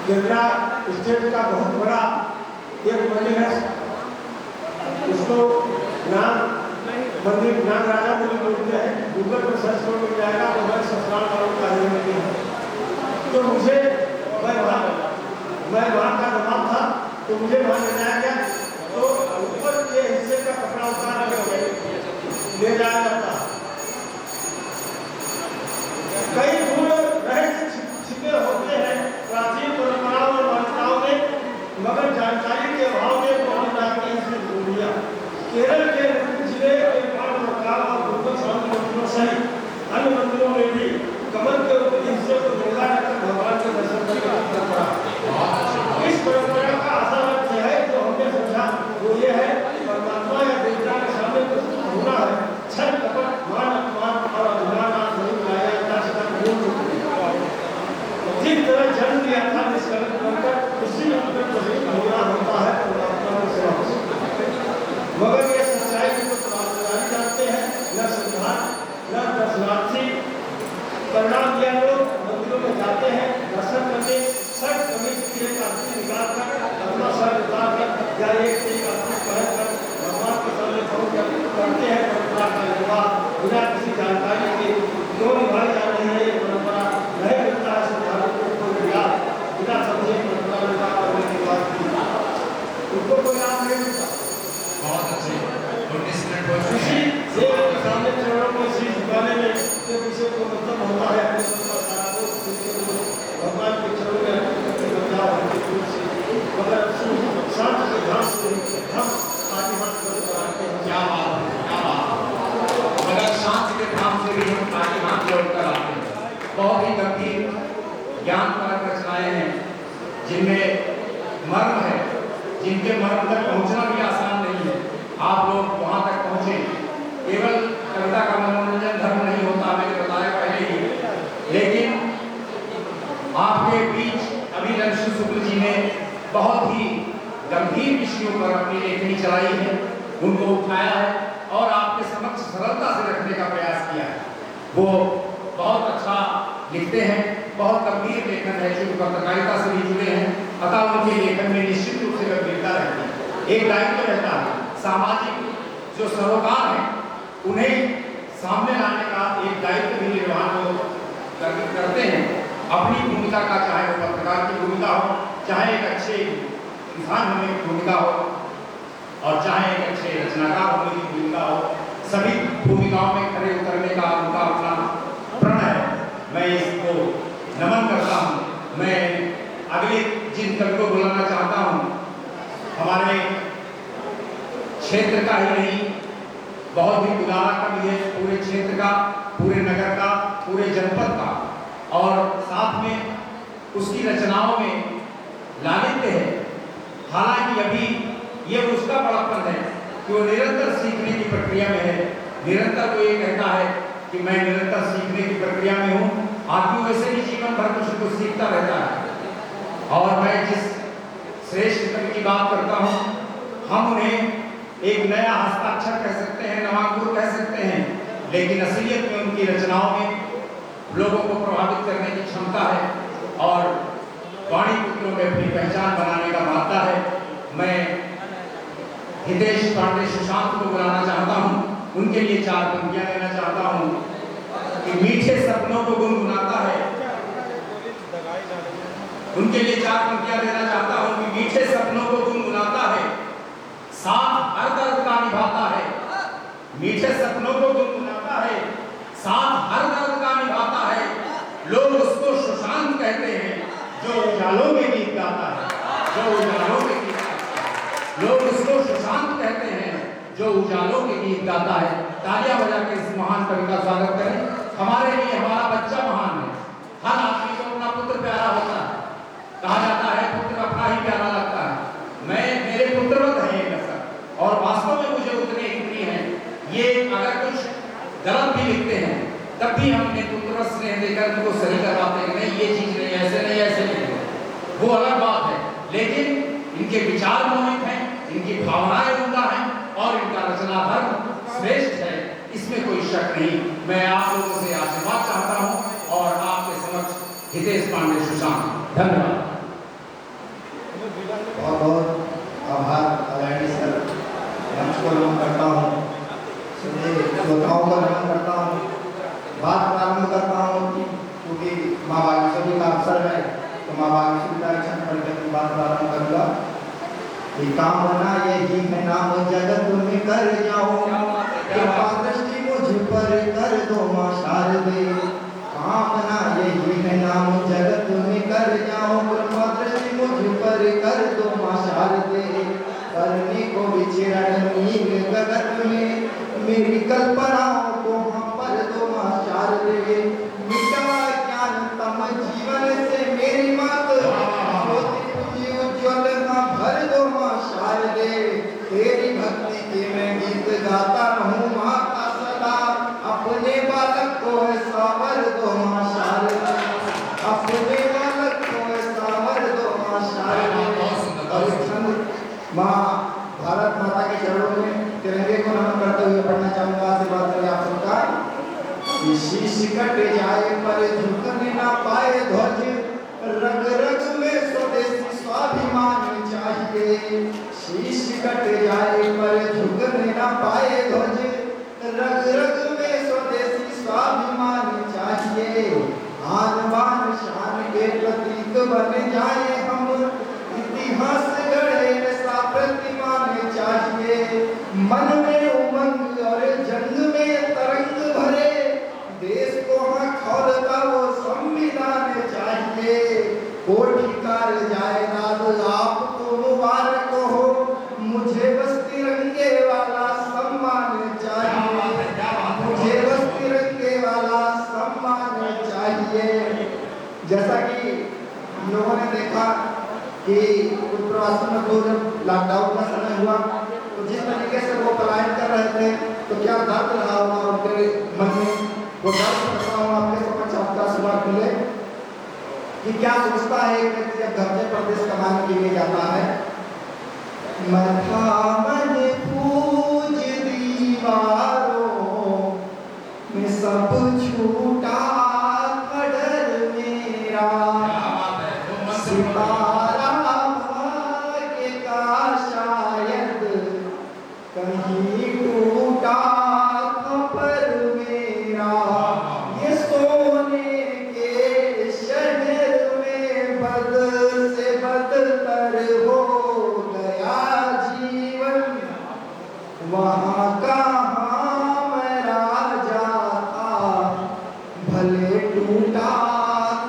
Kerala state का बहुत बड़ा एक मंदिर है, उसको मंदिर नाग राजा मंदिर बोलते हैं। गूगल पर सर्च करो मिल जाएगा। मोबाइल ससुराल वालों का मंदिर है। तो मुझे मैं वहाँ का नवाब था, तो मुझे वहाँ ले जाया गया। तो ऊपर के हिस्से का कपड़ा उतार के ले जाया जाता। कई दूर रहस्य छिपे होते हैं प्राचीन परंपराओं और मान्यताओं में, मगर जानकारी के अभाव में पहुंच जाती है इसमें दूरियां। केरल के जिले के और मंदिरों सहित अन्य मंदिरों में भी कमल के ऊपरी हिस्से को ढोला रखकर भगवान के दर्शन करने की परंपरा। इस परंपरा का आसान अर्थ है जो हमने समझा वो ये है कि परमात्मा या देवता के सामने कुछ होना है। छल कपट मान अपमान और अभिमान नहीं मिलाया जा सकता। जिस तरह जन्म लिया था निष्कलंक बनकर उसी में होना होता है परमात्मा की सेवा। मगर ये सच्चाई को पुरानी जानते हैं न सिद्धांत न दर्शनार्थी। परिणाम यह लोग मंदिरों में जाते हैं दर्शन करते, सर कमीज की एक आरती निकाल कर अपना सर उतार कर या एक आरती पहन कर भगवान के सामने करते हैं। परंपरा का निर्वाह बिना किसी जानकारी के क्यों निभाई जा रही है ये परंपरा नहीं मिलता है। श्रद्धालुओं को बिना समझे परंपरा निर्वाह करने की बात की उनको कोई लाभ नहीं मिलता। बहुत अच्छे 19 मिनट हो चुके किसी देव के सामने चरणों में शीश झुकाने में तो किसी को मतलब होता है अपने भगवान के चरणों में अपने बचाव होने की से मगर शांत के ध्यान से हम आगे हाथ बढ़ाते हैं। क्या बात मगर शांत के ध्यान से भी हम आगे हाथ जोड़कर आते हैं। बहुत ही गंभीर ज्ञानकारक रचनाएं हैं जिनमें मर्म है, जिनके मर्म तक पहुंचना भी आसान नहीं है। आप लोग वहां तक पहुंचे। केवल कविता का मनोरंजन धर्म नहीं होता, मैंने बताया पहले ही। लेकिन आपके बीच अभी लक्ष्मी शुक्ल जी ने बहुत ही गंभीर विषयों पर अपनी लेखनी चलाई है, उनको उठाया है और आपके समक्ष सरलता से रखने का प्रयास किया है। वो बहुत अच्छा लिखते हैं, बहुत गंभीर लेखन है, जो पत्रकारिता से भी जुड़े हैं, अतः उनके लेखन में निश्चित रूप से गंभीरता रहती है। एक दायित्व रहता है, सामाजिक जो सरोकार है उन्हें सामने लाने का एक दायित्व भी निर्वहन करते हैं। अपनी भूमिका का, चाहे वो पत्रकार की भूमिका हो, चाहे एक अच्छे इंसान होने की भूमिका हो और चाहे एक अच्छे रचनाकार होने की भूमिका हो, सभी भूमिकाओं में खड़े उतरने का उनका अपना प्रण है। मैं इसको नमन करता हूँ। मैं अगले जिन कवि को बुलाना चाहता हूँ, हमारे क्षेत्र का ही नहीं, बहुत ही उदारा कवि है, पूरे क्षेत्र का, पूरे नगर का, पूरे जनपद का, और साथ में उसकी रचनाओं में लालित्य है। हालांकि अभी ये उसका बड़ापन है कि वो निरंतर सीखने की प्रक्रिया में है। निरंतर वो ये कहता है कि मैं निरंतर सीखने की प्रक्रिया में हूँ। आदमी वैसे भी जीवन भर कुछ कुछ सीखता रहता है। और मैं जिस श्रेष्ठ कवि की बात करता हूँ, हम उन्हें एक नया हस्ताक्षर कह सकते हैं, नवांकुर कह सकते हैं, लेकिन असलियत में उनकी रचनाओं में लोगों को प्रभावित करने की क्षमता है और वाणी पुत्रों में अपनी पहचान बनाने का मादा है। मैं हितेश पांडे सुशांत को बुलाना चाहता हूँ, उनके लिए 4 पंक्तियां देना चाहता हूँ कि मीठे सपनों को गुनगुनाता है। उनके लिए 4 पंक्तियां देना चाहता हूँ कि मीठे सपनों को गुनगुनाता है, साथ हर दर्द का निभाता है। मीठे सपनों को गुनगुनाता है, साथ हर दर्द का निभाता है। लोग उसको सुशांत कहते हैं जो उजालों में गीत गाता है, जो उजालों में गीत गाता है। लोग उसको सुशांत कहते हैं जो उजालों के गीत गाता है। तालियां बजा के इस महान कवि का स्वागत करें। हमारे लिए हमारा बच्चा महान है। हर आदमी को अपना पुत्र प्यारा होता है। कहा जाता है पुत्र अपना ही प्यारा लगता है। मेरे पुत्रवत है ये कसर, और वास्तव में मुझे उतने ही प्रिय हैं। ये अगर कुछ गलत भी लिखते हैं तब भी हम इन्हें पुत्रवत स्नेह देकर उनको सही करवाते हैं। नहीं, ये चीज नहीं, ऐसे नहीं, वो अलग बात है। लेकिन इनके विचार मौलिक हैं, इनकी भावनाएं उम्दा हैं और इनका रचना धर्म श्रेष्ठ है, इसमें कोई शक नहीं। मैं आप लोगों से आशीर्वाद चाहता हूं और आपके समक्ष हितेश पांडे सुशांत। धन्यवाद। माँ बागेश्वरी परिकर की बात प्रारंभ करूंगा कि कामना यही है नाम जगत में कर जाओ, कृपा दृष्टि मुझ पर कर दो माँ शारदे। कामना यही है नाम जगत में कर जाओ, कृपा दृष्टि मुझ पर कर दो माँ शारदे। करने को विचरण नील गगन में, मेरी कल्पनाओं को हम पर दो माँ शारदे। मिटा ज्ञान तम जीवन से मेरी मत, ज्योति उज्ज्वल न भर दो माँ शारदे। तेरी भक्ति के मैं गीत गाता रहूं माता सदा, अपने बालक को संवर दो माँ शारदे, अपने बालक को संवर दो माँ शारदे। और एक छंद माँ भारत माता के चरणों में तिरंगे को नमन करते हुए पढ़ना चाहूंगा। आशीर्वाद करें आप सबका। शीश कट जाए पर झुकने ना पाए ध्वज, रग रग में स्वदेशी स्वाभिमान चाहिए। शीश कट जाए पर झुकने ना पाए ध्वज, रग रग में स्वदेशी स्वाभिमान चाहिए। आन बान शान के प्रतीक बन जाए हम, इतिहास गढ़े ऐसा प्रतिमान चाहिए। मन में उमंग और जंग में तरंग भरे, देश को हाँ खोलता वो संविधान चाहिए। कोटिकार जायदाद आपको मुबारक हो, मुझे बस तिरंगे वाला सम्मान चाहिए, मुझे बस तिरंगे वाला सम्मान चाहिए। जैसा कि लोगों ने देखा कि उत्तरवासी मजदूर जब लॉकडाउन का समय हुआ तो जिस तरीके से वो पलायन कर रहे थे, तो क्या दर्द रहा होगा उनके मन में, वो दर्द रखा होगा आपके समक्ष आपका सवाल खुले कि क्या सोचता है एक व्यक्ति जब घर से प्रदेश कमाने के लिए जाता है। मन पूज दीवारों में सब छूटा खडर मेरा, सितारा भाग्य का शायद कहीं टूटा खबर मेरा। ये सोने के शहर में बद से बदतर हो गया जीवन, वहाँ कहाँ मैं राजा था, भले टूटा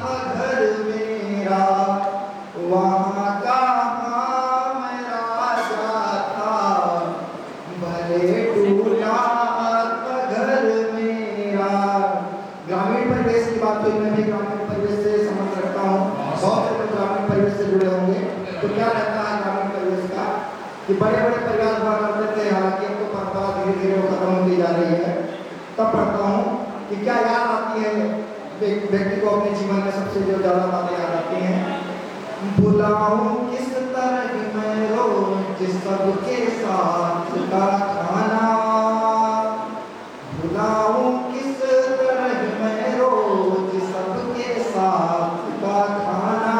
था घर मेरा। वहाँ कहाँ मैं राजा था, भले टूटा था घर मेरा। ग्रामीण परिवेश की बात हुई, मैं भी ग्रामीण परिवेश से संबंध रखता हूँ। बहुत से लोग ग्रामीण परिवेश से जुड़े होंगे। तो क्या रहता है ग्रामीण परिवेश का कि बड़े बड़े परिवार हुआ करते थे, हालांकि अब तो परंपरा धीरे धीरे वो खत्म होती जा रही है। तब पढ़ता हूँ कि क्या याद आती है व्यक्ति को अपने जीवन में सबसे जो ज्यादा बातें याद आती हैं। बुलाऊं किस तरह मैं रोज सबके साथ का खाना, बुलाऊं किस तरह मैं रोज सबके साथ का खाना।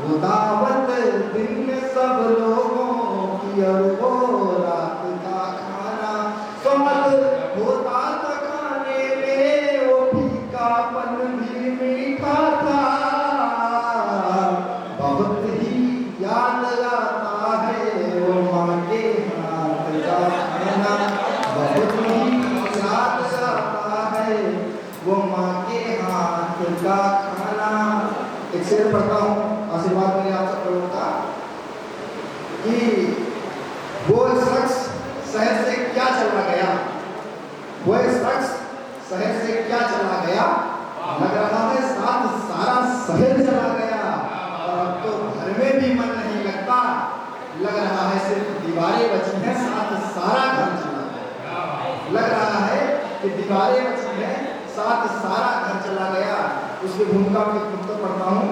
वो दावत दिन सब लोगों की और वो रात का खाना। स्वाद होता था खाने में, वो फीकापन भी मीठा था। बहुत ही याद आता है वो माँ के हाथ का खाना, बहुत ही याद आता है वो माँ के हाथ का खाना। एक शेर पढ़ता हूँ, आशीर्वाद मेरे आप सब लोगों का, कि वो शख्स शहर से क्या चला गया, वो शख्स शहर से क्या चला गया, लग रहा है साथ सारा शहर चला गया। और अब तो घर में भी मन नहीं लगता, लग रहा है सिर्फ दीवारें बची हैं, साथ सारा घर चला गया। लग रहा है कि दीवारें बची हैं, साथ सारा घर चला गया। उसकी भूमिका में पुस्तक पढ़ता हूँ।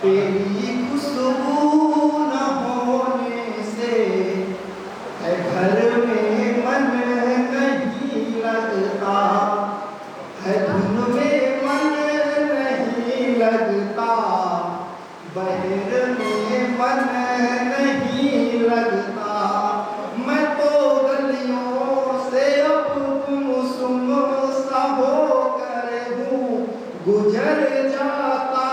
तेरी खुशबू न होने से है घर में मन नहीं लगता, है धुन में मन नहीं लगता, बहर में मन नहीं लगता। मैं तो गलियों से अब गुमसुम सा होकर हूँ गुजर जाता।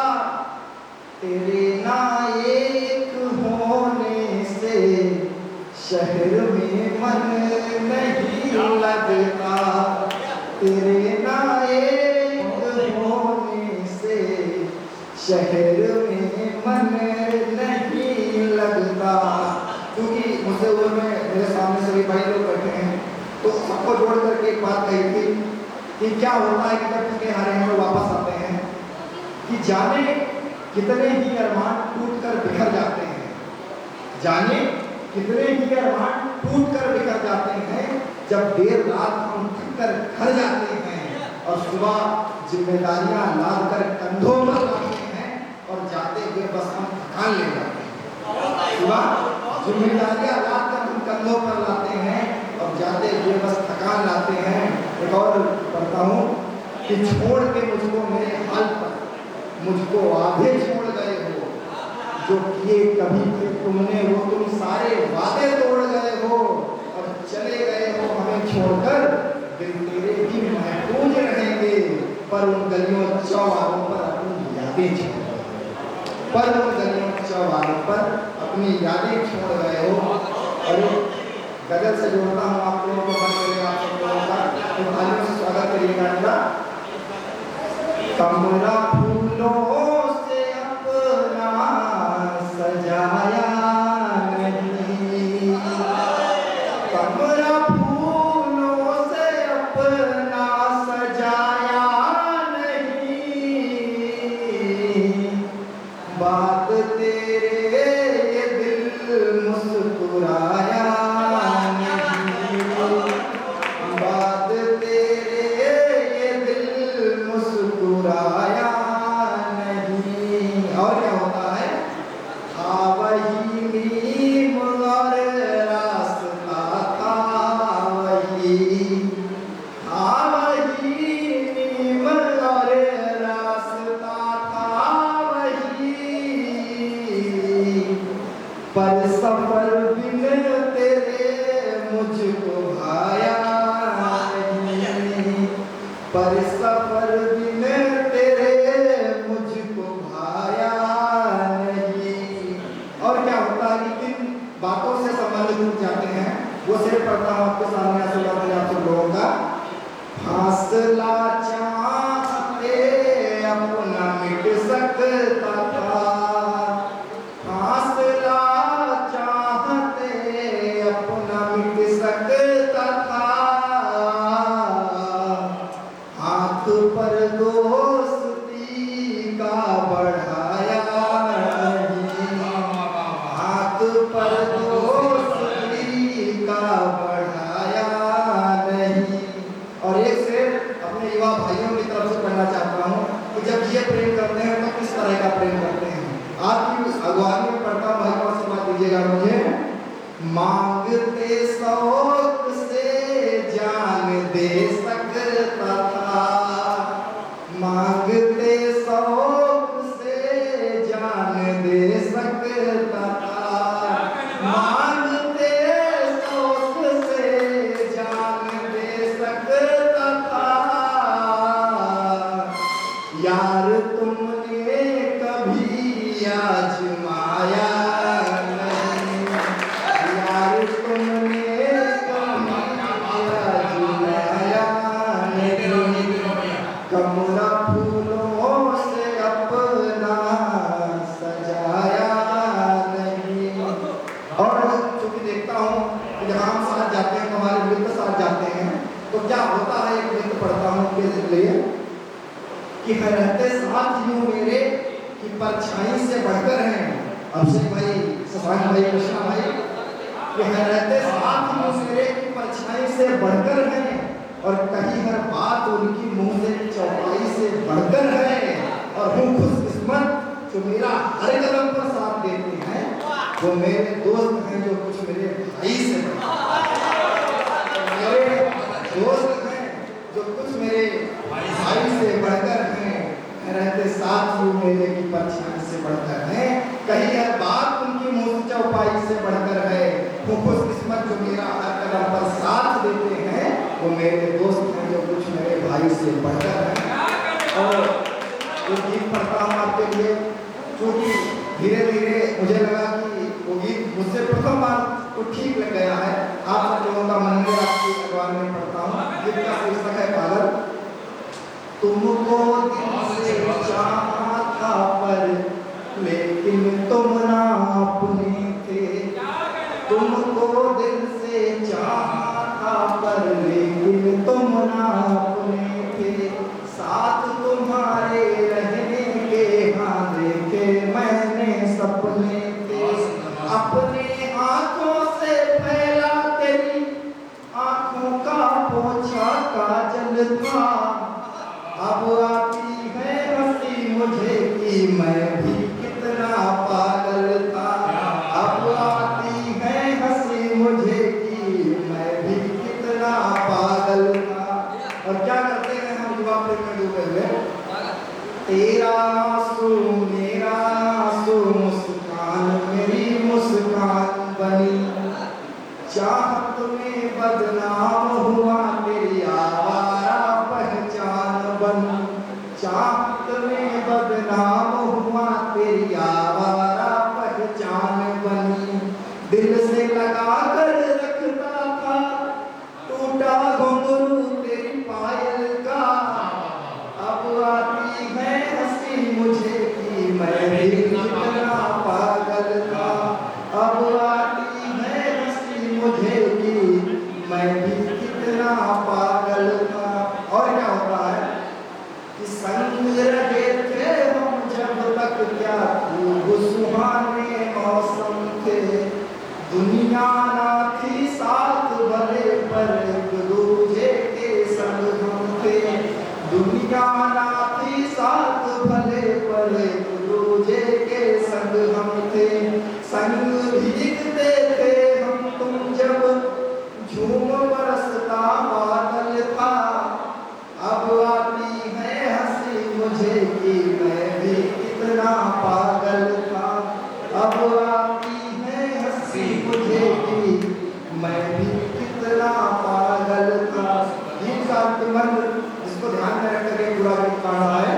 तेरे ना एक होने से शहर में मन नहीं लगता, तेरे ना एक होने से शहर में मन नहीं लगता। क्योंकि मुझसे उम्र में मेरे सामने सभी भाई लोग बैठे हैं, तो सबको जोड़ करके एक बात कही थी कि क्या होता है कि जब उसके हारे हम वापस आते हैं कि जाने कितने ही अरमान टूट कर बिखर जाते हैं, जाने कितने ही अरमान टूट कर बिखर जाते हैं, जब देर रात हम थक कर घर जाते हैं और सुबह जिम्मेदारियां लाद कर कंधों पर लाते हैं और जाते हुए बस हम थकान ले जाते हैं। सुबह जिम्मेदारियां लाद कर हम कंधों पर लाते हैं और जाते हुए बस थकान लाते हैं। एक और पढ़ता हूँ कि छोड़ के मुझको मेरे हाल पर मुझको आधे छोड़ गए हो, जो किए कभी थे तुमने वो तुम सारे वादे तोड़ गए हो और चले गए हो हमें छोड़कर, दिल तेरे भी महफूज रहेंगे पर उन गलियों चौवारों पर अपनी यादें छोड़ गए हो, पर उन गलियों चौवारों पर अपनी यादें छोड़ गए हो। और गजल से जोड़ता हूँ आप लोगों को, मन मिले आप सब लोगों का, तो तालियों से स्वागत करिएगा। कमरा फूलों से अपना सजाया नहीं, कमरा फूलों से अपना सजाया नहीं, बात तेरे ये दिल मुस्कुराया नहीं, बात तेरे ये दिल मुस्कुराया नहीं। और क्या होता है, हाँ वही नीम और रास्ता था वही, हाँ वही नीम और रास्ता था वही, पर सफर बिन तेरे मुझको भाया नहीं, पर सफर बिन तेरे मुझको भाया नहीं। और क्या होता है कि किन बातों से संबंध टूट जाते हैं, वो सिर्फ पढ़ता हूँ आपके सामने आप सब लोगों का। फासला चाहते अपना मिट सकता था, फासला चाहते अपना मिट सकता था, हाथ पर दोस्ती का बढ़ाया नहीं, हाथ पर दोस्ती का बढ़ाया नहीं। और एक से अपने युवा भाइयों की तरफ से पढ़ना चाहता हूँ कि जब ये प्रेम करते हैं तो किस तरह का प्रेम करते हैं। आपकी अगुवानी में पढ़ता हूँ भाइयों से बात दीजिएगा मुझे। मांगते शौक से जान दे सकता था, मांगते शौक से जान दे सकता था, मांगते शौक से जान दे सकता था, यार तुमने कभी आजमाया नहीं, यार तुमने कभी आजमाया नहीं, कमरा फूलों से अपना सजाया नहीं। और चूंकि देखता हूँ कि जब हम साथ जाते हैं, हमारे मित्र साथ जाते हैं, तो क्या होता है, एक मित्र पढ़ता हूँ के लिए कि रहते साथ यूं मेरे कि परछाई से बढ़कर हैं। अभिषेक भाई, शशांक भाई, कृष्णा भाई, कि रहते साथ यूं मेरे की परछाई से बढ़कर हैं और कहीं हर बात उनकी मुंह से चौपाई से बढ़कर है, और हूँ खुशकिस्मत जो मेरा हर कदम पर साथ देते हैं, वो मेरे दोस्त हैं जो कुछ मेरे भाई से मेरे दोस्त हैं जो कुछ मेरे भाई से बढ़कर हैं, रहते साथ यूं मेरे की परछाई से बढ़कर हैं, कहीं हर बात उनकी मुंह चौपाई से बढ़कर है, वो खुशकिस्मत जो मेरा हर कदम पर साथ देते हैं, वो मेरे दोस्त हैं जो कुछ मेरे भाई से बढ़कर हैं। और एक गीत पढ़ता हूँ आपके लिए, क्योंकि धीरे धीरे मुझे लगा कि वो गीत मुझसे प्रथम बार तो ठीक लग गया है। आप सब लोगों का मन में आपकी अखबार में पढ़ता हूँ। गीत का शीर्षक है पागल। तुमको दिल से चाहा था पर लेकिन तुम ना अपने थे। तुमको दिल से चाहा था पर लेकिन तुम ना अपने थे। साथ तुम्हारे रहने के हाँ देखे मैंने सपने थे। अपने आंखों से फैला तेरी आंखों का पोछा काजल था। अब आती है हंसी मुझे कि मैं भी कितना पागल था। अब आती है हंसी मुझे कि मैं भी कितना पागल था। और क्या करते हैं हम युवा प्रेम में डूबे हुए। तेरा आंसू मेरा आंसू मुस्कान मेरी मुस्कान बनी। चाहत में बदनाम हुआ तेरी आवारा पहचान बनी। चाहत में बदनाम हुआ तेरी आवारा पहचान बनी। दिल से लगा कर रखता था टूटा घुंघरू तेरी पायल का। अब आती है हंसी मुझे कि मैं भी कितना पागल था। अब आती है हंसी मुझे कि मैं भी कितना पागल था। और क्या होता है कि संग रहे थे हम जब तक क्या खूब सुहाने मौसम थे। दुनिया ना थी साथ भले पर एक दूजे के संग हम थे। दुनिया ना थी साथ भले पर एक दूजे के संग हम थे। संग भीगते थे हम तुम जब झूम बरसता बादल था। अब आती है हंसी मुझे कि मैं भी कितना पागल था। अब आती है हंसी मुझे कि मैं भी कितना पागल था। गीत का अंतिम जिसको ध्यान में रख करके पूरा गीत पढ़ा है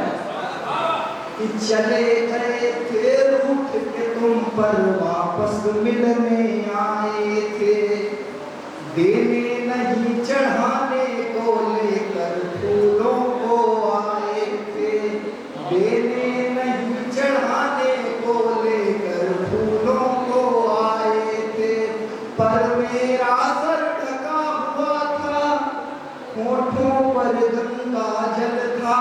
कि चले गए थे रूठ के तुम पर वापस मिलने आए थे। देने नहीं चढ़ाने को लेकर फूलों को आए थे। देने नहीं चढ़ाने को लेकर फूलों को आए थे। पर मेरा सर ढका हुआ था होठों पर गंगा जल था।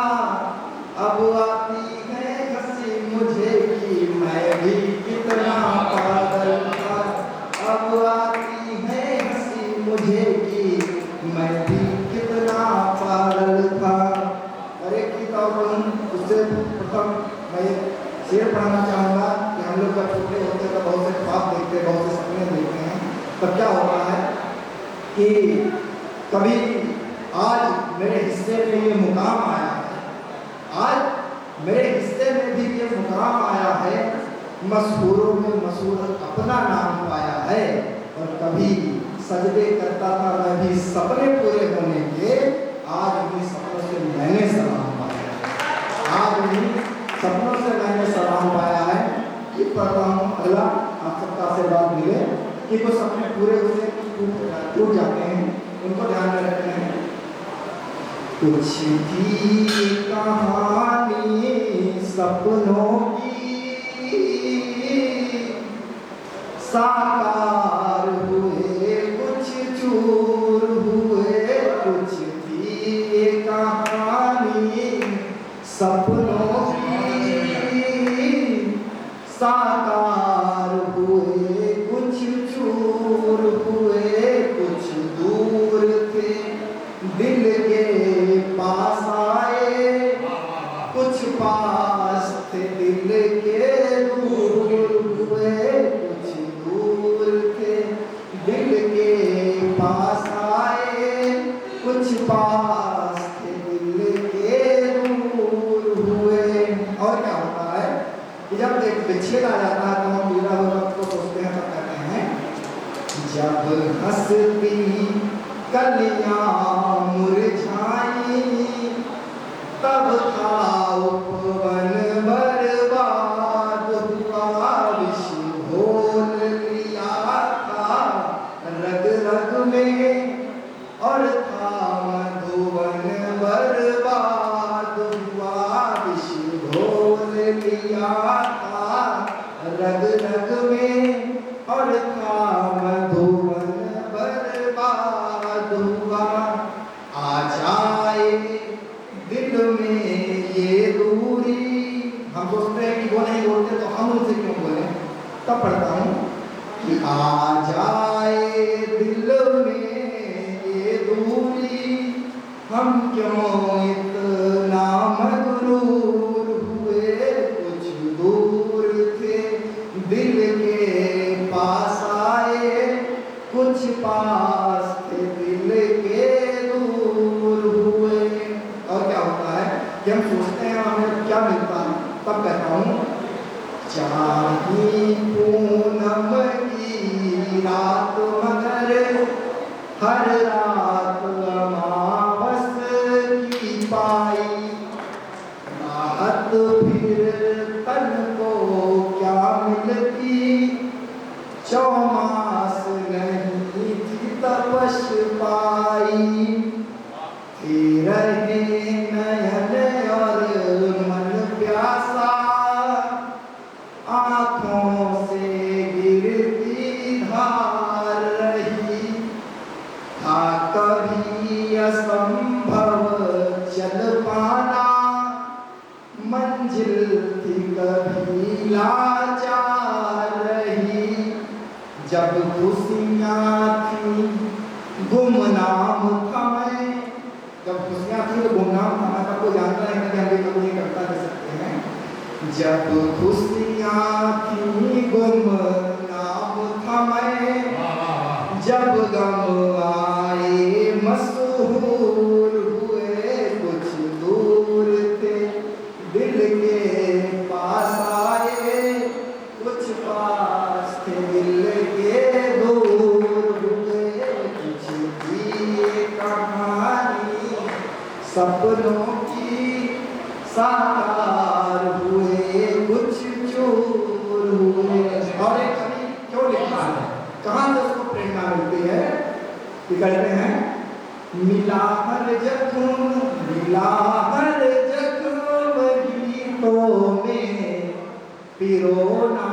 अब आती है हंसी मुझे कि मैं भी कितना पागल था। अब आती है हंसी मुझे कि मैं भी कितना पागल था। और एक गीत और उससे प्रथम मैं शेर पढ़ना चाहूँगा कि हम लोग जब छोटे होते हैं तो बहुत से ख्वाब देखते हैं, बहुत से सपने देखते हैं। तब क्या होता है कि कभी आज मेरे हिस्से में ये मुकाम आया है। आज मेरे हिस्से में भी ये मुकाम आया है। मशहूरों में मशहूर अपना नाम पाया है। और कभी सजदे करता था मैं भी सपने पूरे होने के। आज भी सपनों से मैंने सलाम पाया है। आज भी सपनों से मैंने सलाम पाया है। कि पढ़ता हूँ अगला आप सबका आशीर्वाद मिले कि कुछ सपने पूरे होते टूट जाते हैं, उनको ध्यान में रखते हैं। कुछ भी कहानी सपनों की साकार हुए कुछ चूर हुए। कुछ भी कहानी सपनों की साकार हुए कुछ चूर हुए। कुछ दूर थे दिल के पास आए। कुछ पास थे दिल के दूर हुए। कुछ दूर थे दिल के पास आए। कुछ पास थे दिल के दूर हुए। और क्या होता है कि जब एक विच्छेद आ जाता है तो हम पीड़ा होगा को सोचते हैं, तब कहते हैं जब हंसती कलियां मुरझाई तब था उपवन बर्बाद हुआ। रग रग में और था मधुबन बर्बाद हुआ। आ जाए दिल में ये दूरी, हम सोचते हैं कि वो नहीं बोलते तो हम उनसे क्यों बोले। तब पढ़ता हूँ कि आ जाए दिल में ये दूरी, हम क्यों इतना मगरूर हुए। कुछ दूर थे दिल के पास आए, कुछ पास थे दिल के दूर हुए। और क्या होता है कि हम सोचते हैं हमें क्या मिलता है। तब कहता हूँ चाही पूनम की रात मगर हर रात अमावस की पाई। राहत फिर तन को क्या मिलती, चौमास नहीं थी तपस पाई। रहे नयन और मन प्यासा, आँखों से गिरती धार रही। था कभी असंभव चल पाना, मंजिल थी कभी लाचार रही। जब खुशियाँ थी गुमनाम था मैं, जब खुशियाँ थी तो गुमनाम था मैं। सबको जानता है कि हम भी कभी नहीं करता कर सकते हैं। जब खुशियाँ थी गुमनाम था मैं, जब गम आए मशहूर हुए। कुछ दूर थे दिल के पास आए, कुछ पास थे दिल के दूर हुए। कुछ जिए कहानी सपनों की साकार हुए, कुछ चूर हुए। और एक कवि क्यों लिखा है, कहाँ से उसको प्रेरणा मिलती है कि कहते हैं मिला हर जख्म, मिला हर जख्म गीतों में पिरोना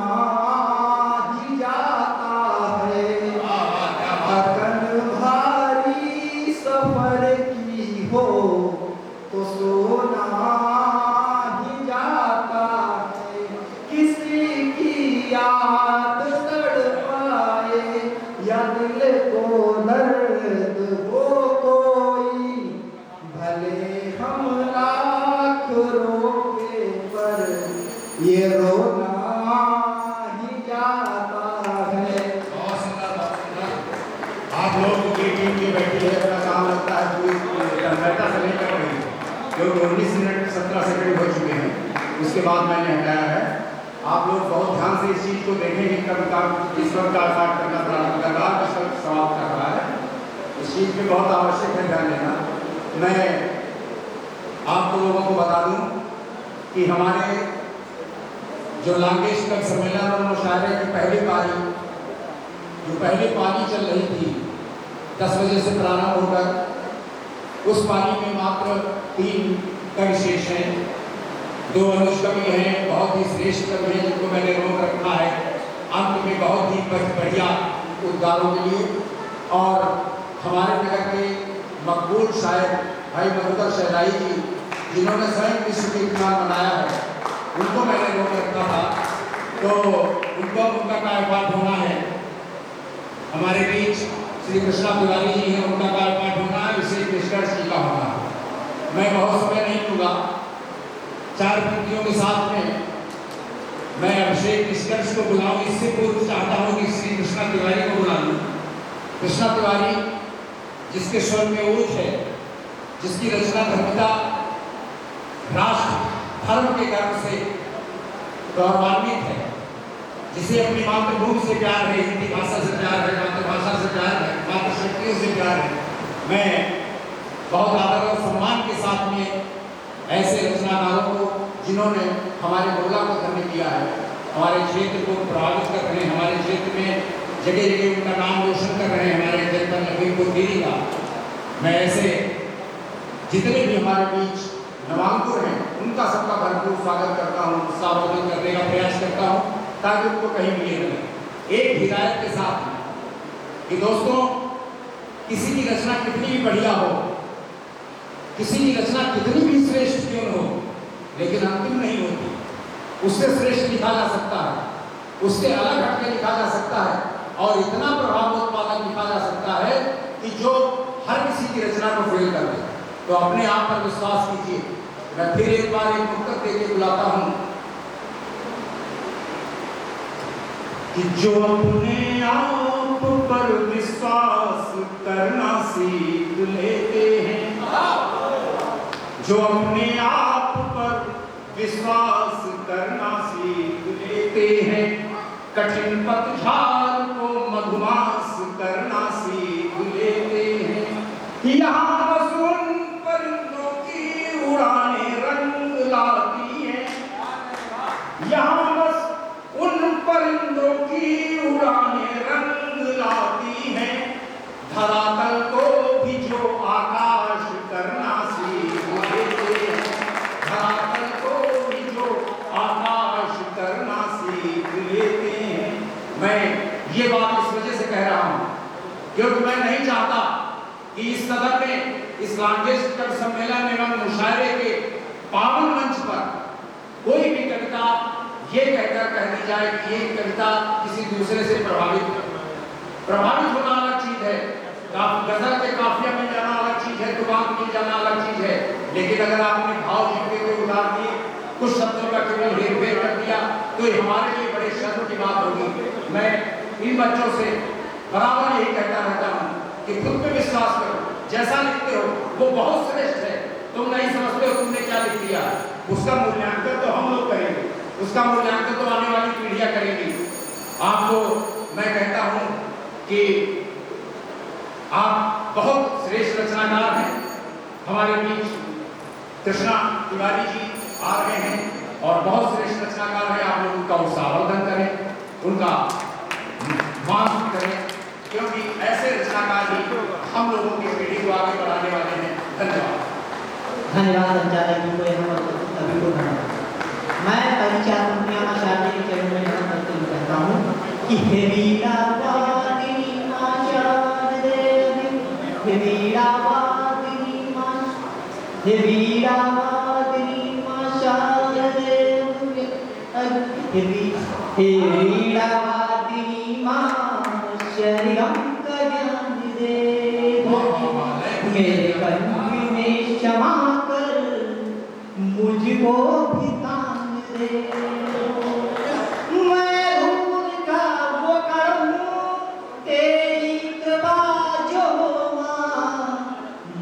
ही जाता है। अकन भारी सफर की हो तो सोना ही जाता है। किसी की याद तड़पाए या दिल को दर्द हो कोई, भले हम लाख रोके पर ये रोना ही जाता है। बहुत सुंदर, बहुत सुंदर। आप लोगों की टीम की बैठी है, अपना काम लगता है पूरी गंभीरता से नहीं कर रही है, क्योंकि 19 मिनट 17 सेकंड हो चुके हैं। उसके बाद मैंने हटाया है। आप लोग बहुत ध्यान से इस चीज़ को देखेंगे। कविता इस वक्त का पाठ करना लगातार का समाप्त कर रहा है। इस चीज़ पे बहुत आवश्यक है ध्यान देना। मैं आप लोगों को बता दूं कि हमारे जो लांकेश कवि सम्मेलन और मुशायरे की पहली पारी, जो पहली पारी चल रही थी 10 बजे से प्रारंभ होकर, उस पारी में मात्र 3 कवि शेष हैं। 2 अनुज कवि हैं, बहुत ही श्रेष्ठ कवि हैं जिनको मैंने रोक रखा है अंत में बहुत ही बढ़िया उद्गारों के लिए। और हमारे नगर के मकबूल शायर भाई मधुकर शहनाई जी, जिन्होंने स्वयं विश्व कीर्तिमान बनाया है, उनको मैंने रोक रखा था। तो उनको उनका कार्यपाठ होना है। हमारे बीच श्री कृष्णा तिवारी जी हैं, उनका कार्यपाठ होना है। विशेष निष्कर्ष जी का होना है। मैं बहुत समय नहीं लूँगा। 4 कृतियों के साथ में मैं अभिषेक निष्कर्ष को बुलाऊं। इससे पूर्व चाहता हूं कि श्री कृष्णा तिवारी को बुला लूं। कृष्णा तिवारी जिसके स्वर में ऊंच है, जिसकी रचना धर्मिता राष्ट्र धर्म के गर्व से गौरवान्वित है, जिसे अपनी मातृभूमि से प्यार है, हिंदी भाषा से प्यार है, मातृभाषा से प्यार है, मातृशक्तियों से प्यार है। मैं बहुत आदर और सम्मान के साथ में ऐसे रचनाकारों को, जिन्होंने हमारे मोहल्ला को धन्य किया है, हमारे क्षेत्र को प्रभावित कर रहे हैं, हमारे क्षेत्र में जगह जगह उनका नाम रोशन कर रहे हैं, हमारे जनपद लखीमपुर खीरी का। मैं ऐसे जितने भी हमारे बीच नवांकुर हैं, उनका सबका भरपूर स्वागत करता हूँ, संबोधित करने का प्रयास करता हूँ। ताकि उनको कहीं मिले नहीं। एक हिदायत के साथ कि दोस्तों, किसी की रचना कितनी भी बढ़िया हो, किसी की रचना कितनी भी श्रेष्ठ क्यों हो, लेकिन अंतिम नहीं होती। उससे श्रेष्ठ लिखा जा सकता है, उससे अलग हटके लिखा जा सकता है, और इतना प्रभावोत्पादक लिखा जा सकता है कि जो हर किसी की रचना को फेल कर दे। तो अपने आप पर विश्वास कीजिए। मैं फिर एक बार एक नुक्कत देके बुलाता हूं कि जो अपने आप पर विश्वास करना सीख लेते हैं, जो अपने आप पर विश्वास करना सीख लेते हैं, कठिन पतझड़ को मधुमास करना सीख लेते हैं। यहाँ बस उन परिंदों की उड़ानें रंग लाती हैं, यहाँ बस उन परिंदों की उड़ानें रंग लाती हैं, धरातल को भी जो आकाश करना सीख लेते हैं, धरातल को भी जो आकाश करना सीख लेते हैं। मैं ये बात इस वजह से कह रहा हूं क्योंकि मैं नहीं चाहता कि इस सदन में, इस लांगेस्ट कवि सम्मेलन एवं मुशायरे के पावन मंच पर कोई भी कविता ये कहकर कह दी जाए कि ये कविता किसी दूसरे से प्रभावित होना अलग चीज है, गजल के काफिया में जाना अलग चीज है, दुकान में जाना अलग चीज है, लेकिन अगर आपने भाव जीते हुए उतार दिए, कुछ शब्दों का केवल हेरफेर कर दिया, तो ये हमारे लिए बड़े शर्म की बात होगी। मैं इन बच्चों से बराबर यही कहता रहता हूँ कि खुद पे विश्वास करो, जैसा लिखते हो वो बहुत श्रेष्ठ है। तुम नहीं समझते हो तुमने क्या लिख दिया, उसका मूल्यांकन तो हम लोग करेंगे, उसका मूल्यांकन तो आने वाली पीढ़ियां करेंगी। आपको मैं कहता हूं कि आप बहुत श्रेष्ठ रचनाकार हैं। हमारे बीच कृष्णा तिवारी जी आ रहे हैं और बहुत श्रेष्ठ रचनाकार हैं। आप लोग उनका उत्साहवर्धन करें, उनका मान करें, क्योंकि ऐसे रचनाकार ही हम लोगों की पीढ़ी को आगे बढ़ाने वाले हैं। धन्यवाद। धन्यवाद संचालक जी को, यहाँ सभी को धन्यवाद। मैं परिचालनिया शादी के चरण में नमन कहता हूँ कि हे वीरावादिनी मां शारद देवी, हे वीरावादिनी मां, हे वीरावादिनी मां शारद देवी, हे वीरावादिनी मां शरणं कल्याण देवी, मेरे कन्या में क्षमा कर मुझको भी दान दे। मैं भूल का वो करूं तेरी कृपा जो मां,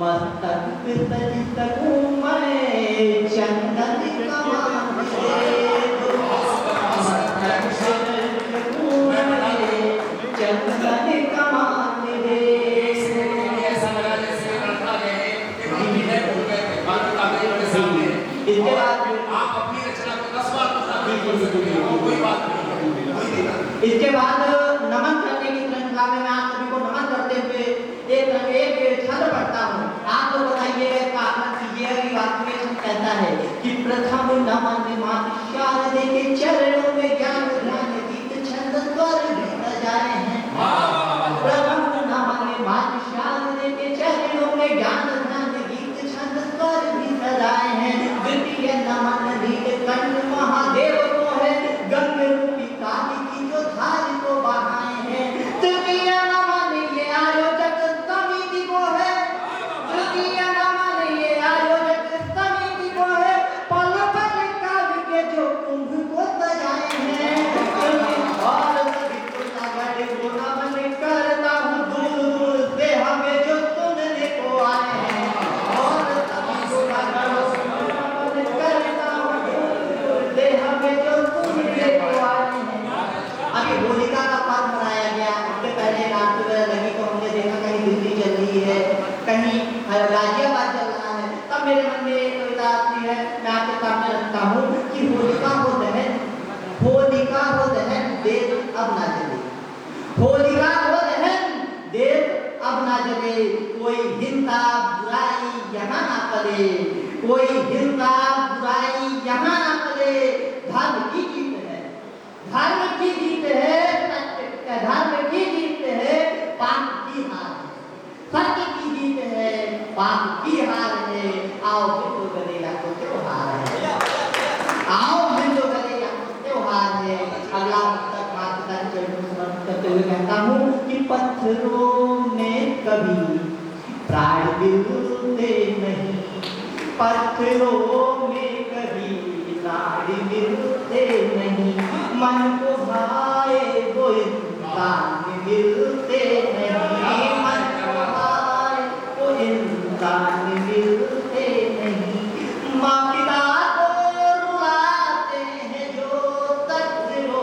मस्तक पे सज सकूं मैं चंदन कमान दे, मस्तक पे सज सकूं मैं चंदन कमान दे। इसके बाद आप अपनी रचना को 10 बार कोई बात नहीं। इसके बाद नमन करने की श्रृंखला में मैं आप सभी को नमन करते हुए एक छंद पढ़ता हूँ। आप लोग बताइएगा कि ये अभी वाक्य में कहता है कि प्रथम नमन माता शारदे के चरणों में ज्ञान ध्यान गीत छंद स्वर भी सजाए हैं। प्रथम नमन माता शारदे के चरणों में ज्ञान ध्यान गीत छंद स्वर भी सजाए हैं। द्वितीय नमन नील कंठ महादेव को है, गंग रूपी काली की जो धार को बहाए हैं। तृतीय नमन ये आयोजक समिति को है, तृतीय नमन ये आयोजक समिति को है, पल पल काव्य के जो कुंभ को सजाए हैं। और सभी को सागर को नमन करता हूँ, दूर दूर से हमें जो सुनने को आए हैं। और सभी को सागर अभी होलिका का पर्व मनाया गया, उसके पहले रात लगी तो हमने देखा कहीं दिल्ली चल रही है, कहीं गाजियाबाद चल रहा है। तब मेरे मन में एक कविता आती है, मैं आपके सामने रखता हूँ कि होलिका हो दहन, होलिका हो दहन देश अब ना जले, होलिका हो दहन देश अब ना जले, कोई हिंसा बुराई यहाँ ना पले, कोई हिंसा बुराई यहाँ ना पले। धर्म की जीत है, धर्म की जीत है, धर्म की जीत है, पाप की हार है। सत्य की जीत है, पाप की हार है। आओ हिंदू गले को त्योहार है, आओ हिंदू गले को त्योहार है। अगला पुस्तक माता चरणों में समर्पित करते हुए कहता हूँ कि पत्थरों में कभी प्राण मिलते नहीं, पत्थरों में कभी प्राण मिलते नहीं, मन को भाए वो इंसान मिलते नहीं, मन को भाए वो इंसान मिलते नहीं। माँ पिता को रुलाते हैं जो तत्व,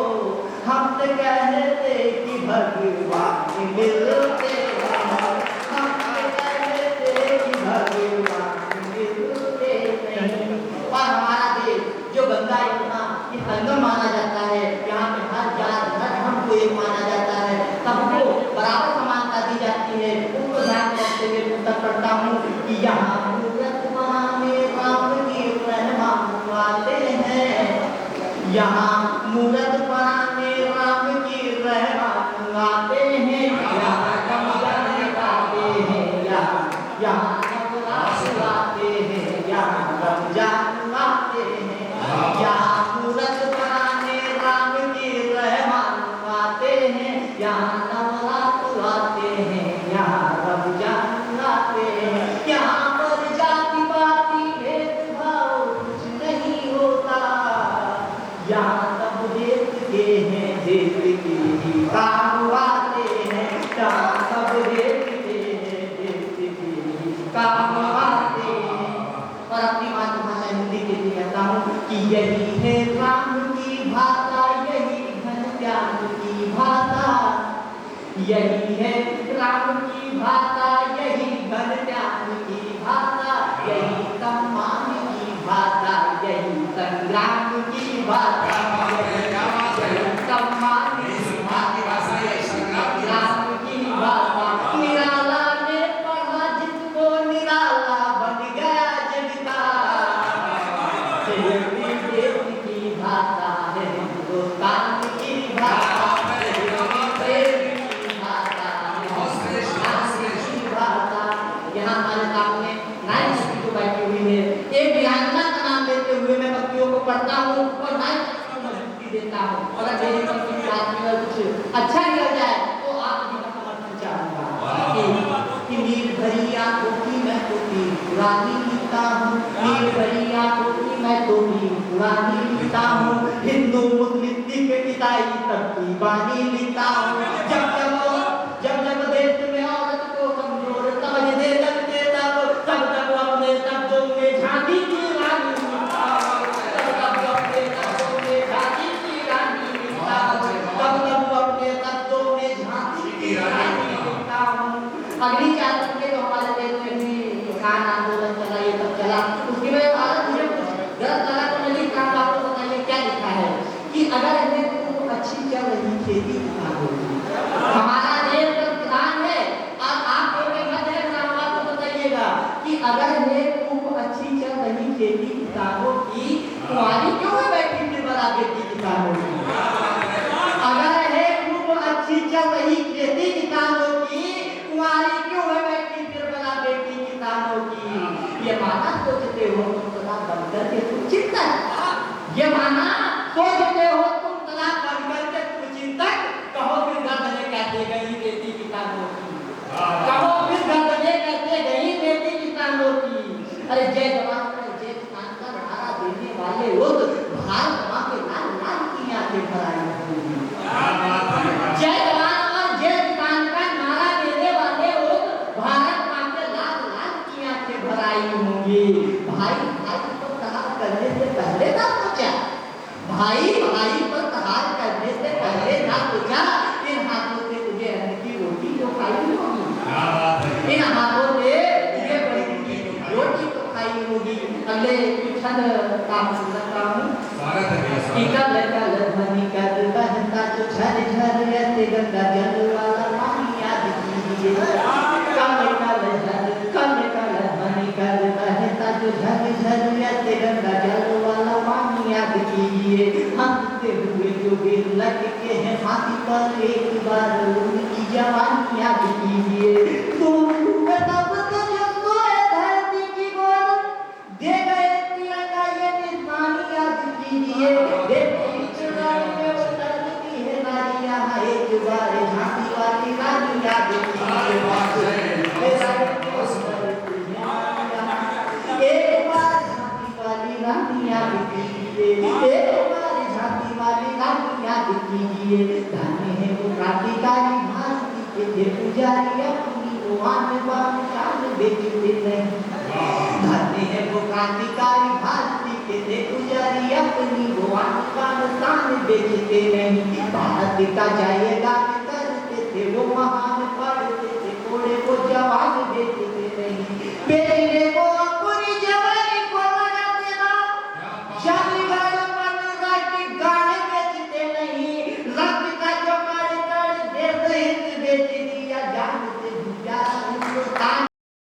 हम तो कहते कि भगवान मिलते नहीं, हम तो कहते कि भगवान मिलते नहीं। और हमारा देश जो गंगा यमुना ये संगम माना जाता है, यहाँ पे हर जात हर धर्म को एक माना जाता है, सबको बराबर समानता दी जाती है। उसको ध्यान में रखते हुए पुस्तक पढ़ता हूँ कि यहाँ मूरत माने राम की रहमा आते हैं, यहाँ मूरत माने राम की रहमा आते हैं, यहाँ रमजान गाते हैं, यहाँ नवरात्र गाते हैं, यहाँ रमजान आते हैं, यहाँ मूरत माने राम की रहमा आते हैं, यहाँ नवरात्र आते हैं, यहाँ रमजान आते हैं। यहाँ पर जाति पाति भेदभाव कुछ नहीं होता, यहाँ सब देश के हैं, देश के ही काम आते हैं, यहाँ सब देश के हैं, देश के ही काम आते हैं। और अपनी मातृभाषा हिंदी के लिए कहता हूँ कि यही है राम की भाषा, यही घन ज्ञान की भाषा, यही है राम की भाषा, यही घन ज्ञान की भाषा, यही सम्मान की भाषा, यही संग्राम की भाषा, यही सम्मान की भाषा, यही संग्राम की भाषा। निराला ने पढ़ा जिसको निराला बन गया जगता, देश की भाषा है हिंदुस्तान की भाषा, यहाँ हमारे सामने नाइट को बैठी हुई है। एक वीरांगना का नाम लेते हुए मैं पत्तियों को पढ़ता हूँ और नाइट को मजबूती देता हूँ। और अगर मेरी पत्ती की बात में कुछ अच्छा ही हो जाए तो आप भी समर्थन चाहूँगा कि नील भरी आंखों की मैं तो भी पुरानी लिखता हूँ, नील भरी आंखों की मैं तो भी पुरानी लिखता हूँ, हिंदू मुस्लिम सिख ईसाई सबकी बानी लिखता हूँ। जब जब देश में औरत को कमजोर समझने लगते तब अपने शब्दों में झांकी की रानी लिखता हूँ, तब अपने शब्दों में झांकी की रानी लिखता हूँ, तब अपने शब्दों में झांकी की रानी लिखता हूँ। अगली चार के तो हमारे देश में भी किसान आंदोलन चला, ये सब चला, उसकी वजह से भारत मुझे कुछ गलत लगा तो मैं लिखता हूँ। आपको बताइए क्या लिखा है कि अगर हमें अच्छी चल रही खेती किसान होगी, हमारा देश का किसान है। और आप लोग के मध्य आपको बताइएगा कि अगर हमें खूब अच्छी चल रही खेती किसानों की, तुम्हारी क्यों है बैठी फिर बड़ा बेटी किसानों की? अगर है खूब अच्छी चल रही खेती किसानों की, तुम्हारी क्यों है बैठी फिर बड़ा बेटी किसानों की? ये माना सोचते हो तुम सदा बनकर के तुम चिंतक, ये माना सोचते हो तुम सदा बनकर के तुम चिंतक। कहो फिर गर्दने कहते गई बेटी किसानों की, कहो फिर गर्दने कहते गई बेटी किसानों की। अरे जय जवान जय किसान का नारा देने वाले लोग भारत माँ के लाल लाल की आंखें भराई होंगी। जय जवान और जय किसान का नारा देने वाले लोग भारत माँ के लाल लाल की आंखें भराई होंगी। भाई भाई को प्रहार करने से पहले ना सोचा, भाई भाई पर प्रहार करने से पहले ना सोचा इन हाथों से तुझे अन्न की रोटी तो खाई होगी, इन हाथों से तुझे बड़ी की रोटी तो खाई होगी। अगले कुछ काम सुनता हूँ कि कल कल ध्वनि कर बहता जो झर झर ऐसे गंगा जल वाला पानी याद कीजिए। कल कल ध्वनि कर बहता जो झर झर ऐसे गंगा जल वाला पानी याद कीजिए। हंसते हुए जो भी लटके हैं हाथी पर, एक बार उनकी जवानी याद कीजिए। तुम तब तो जो सोए धरती की गोद, दे गए तिरंगा ये निशानी याद कीजिए। देखो चुनाव में वो तरती है नारियां, एक बार झांसी वाली रानी याद कीजिए। एक बार झांसी वाली रानी याद कीजिए, एक बार झांसी वाली रानी याद कीजिए। धन्य है वो क्रांतिकारी भारती के थे पुजारी, अपनी रुहान बाम शान बेचते नहीं। धन्य है वो क्रांतिकारी भारती के थे पुजारी, अपनी रुहान बाम शान बेचते नहीं। भारत का जाएगा